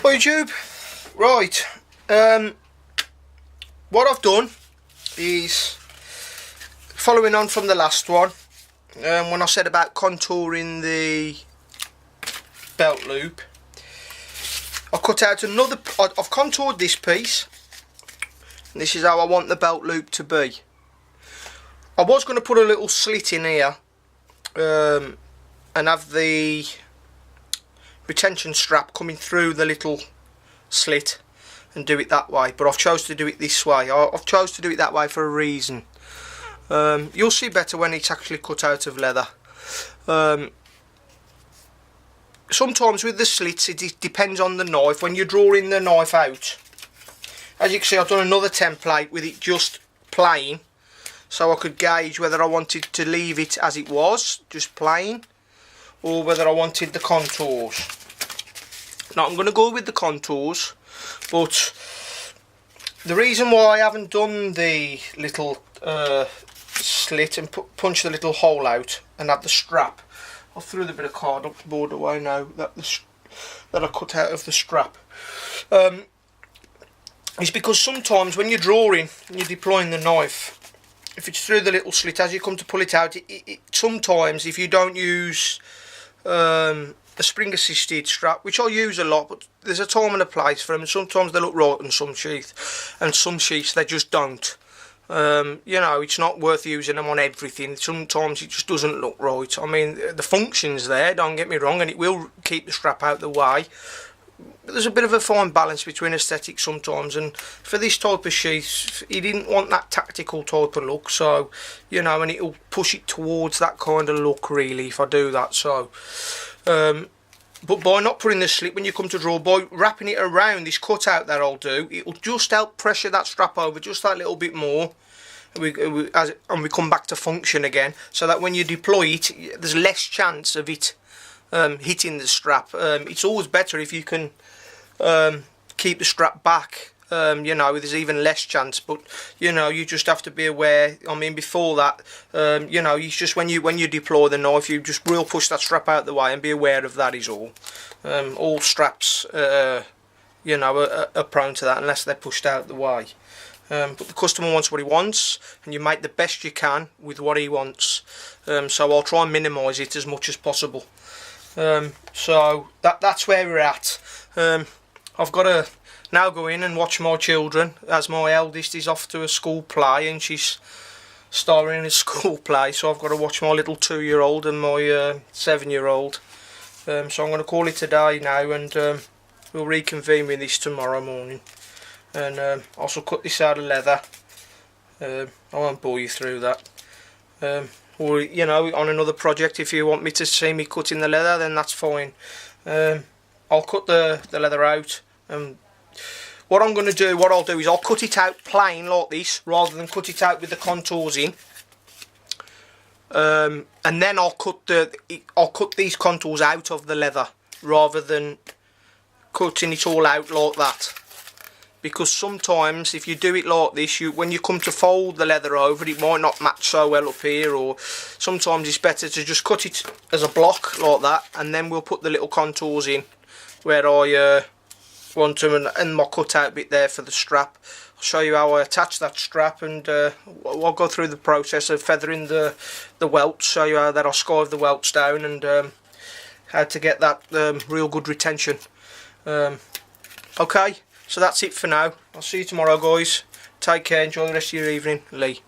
Hi YouTube. Right, what I've done is following on from the last one, when I said about contouring the belt loop. I cut out another, I've contoured this piece, and this is how I want the belt loop to be. I was going to put a little slit in here and have the retention strap coming through the little slit and do it that way, but I've chose to do it this way. I've chose to do it that way for a reason. You'll see better when it's actually cut out of leather. Sometimes with the slits it depends on the knife. When you're drawing the knife out, as you can see, I've done another template with it just plain, so I could gauge whether I wanted to leave it as it was, just plain, or whether I wanted the contours. Now I'm going to go with the contours, but the reason why I haven't done the little slit and punch the little hole out and have the strap, I threw the bit of cardboard away now that I cut out of the strap, is because sometimes when you're drawing and you're deploying the knife, if it's through the little slit, as you come to pull it out, sometimes if you don't use a spring assisted strap, which I use a lot, but there's a time and a place for them, and sometimes they look right on some sheath, and some sheaths they just don't. You know, it's not worth using them on everything. Sometimes it just doesn't look right. I mean, the function's there, don't get me wrong, and it will keep the strap out the way, but there's a bit of a fine balance between aesthetics sometimes, and for this type of sheath he didn't want that tactical type of look, so you know, and it'll push it towards that kind of look really if I do that. So but by not putting the slit when you come to draw, by wrapping it around this cutout that I'll do, it'll just help pressure that strap over just that little bit more, and we come back to function again, so that when you deploy it there's less chance of it hitting the strap. It's always better if you can keep the strap back, you know, there's even less chance, but you know, you just have to be aware. I mean, before that, you know, it's just when you deploy the knife, you just will push that strap out the way, and be aware of that is all. All straps you know, are prone to that unless they're pushed out the way. But the customer wants what he wants, and you make the best you can with what he wants. So I'll try and minimise it as much as possible. So that's where we're at. I've got to now go in and watch my children, as my eldest is off to a school play and she's starring in a school play, so I've got to watch my little 2-year-old and my 7-year-old. So I'm going to call it a day now, and we'll reconvene with this tomorrow morning, and I'll also cut this out of leather. I won't bore you through that. Or you know, on another project, if you want me to see me cutting the leather, then that's fine. I'll cut the leather out, and what I'll do is I'll cut it out plain like this, rather than cut it out with the contours in. And then I'll cut these contours out of the leather, rather than cutting it all out like that. Because sometimes if you do it like this, when you come to fold the leather over, it might not match so well up here, or sometimes it's better to just cut it as a block like that, and then we'll put the little contours in where I want them, and my cutout bit there for the strap. I'll show you how I attach that strap, and I'll go through the process of feathering the welts, show you how that I'll scarve the welts down, and how to get that real good retention. Okay, so that's it for now. I'll see you tomorrow, guys. Take care, enjoy the rest of your evening. Lee.